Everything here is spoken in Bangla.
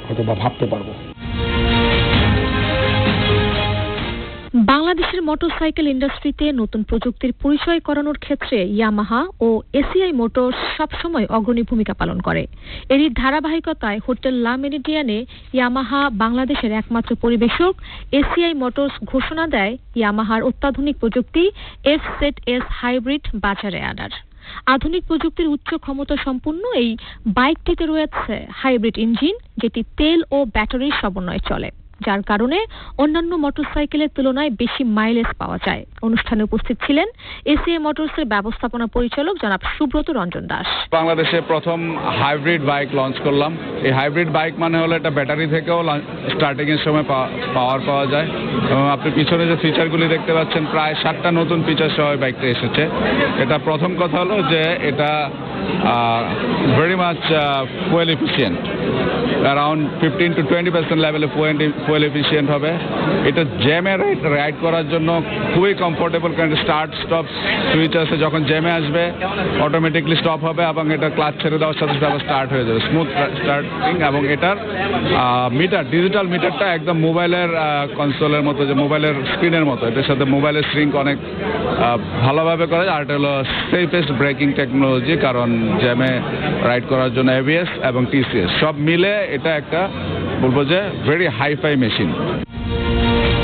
হয়তো বা ভাবতে পারবো। বাংলাদেশের মোটরসাইকেল ইন্ডাস্ট্রিতে নতুন প্রযুক্তির পরিচয় করানোর ক্ষেত্রে ইয়ামাহা ও এসিআই মোটরস সবসময় অগ্রণী ভূমিকা পালন করে। এরই ধারাবাহিকতায় হোটেল লা মেরিডিয়ানে ইয়ামাহা বাংলাদেশের একমাত্র পরিবেশক এসিআই মোটরস ঘোষণা দেয় ইয়ামাহার অত্যাধুনিক প্রযুক্তি FZS হাইব্রিড বাজারে আনার। আধুনিক প্রযুক্তির উচ্চ ক্ষমতা সম্পন্ন এই বাইকটিতে রয়েছে হাইব্রিড ইঞ্জিন, যেটি তেল ও ব্যাটারির সমন্বয়ে চলে, যার কারণে অন্যান্য মোটরসাইকেলের তুলনায় বেশি মাইলেজ পাওয়া যায়। অনুষ্ঠানে উপস্থিত ছিলেন এসিআই মোটরসের ব্যবস্থাপনা পরিচালক জনাব সুব্রত রঞ্জন দাস। বাংলাদেশে প্রথম হাইব্রিড বাইক লঞ্চ করলাম। এই হাইব্রিড বাইক মানে হলো এটা ব্যাটারি থেকেও স্টার্টিং এর সময় পাওয়ার পাওয়া যায় এবং আপনি পিছনে যে ফিচারগুলি দেখতে পাচ্ছেন প্রায় 7টা নতুন ফিচার সহ বাইকটা এসেছে। এটা প্রথম কথা হলো যে এটা very much fuel efficient, around 15 to 20% লেভেলে ফুয়েল এফিশিয়েন্ট হবে। এটা জ্যামে রাইড করার জন্য খুবই কমফোর্টেবল, কারণ স্টার্ট স্টপ সুইচ আছে, যখন জ্যামে আসবে অটোমেটিকলি স্টপ হবে এবং এটা ক্লাচ ছেড়ে দেওয়ার সাথে সাথে স্টার্ট হয়ে যাবে, স্মুথ স্টার্টিং। এবং এটার মিটার, ডিজিটাল মিটারটা একদম মোবাইলের কনসোলের মতো, যে মোবাইলের স্ক্রিনের মতো, এটার সাথে মোবাইলের স্ক্রিন অনেক ভালোভাবে করে। আর এটা হলো সেফেস্ট ব্রেকিং টেকনোলজি, কারণ জ্যামে রাইড করার জন্য ABS এবং TCS সব মিলে এটা একটা বলবো যে ভেরি হাইফাই মেশিন।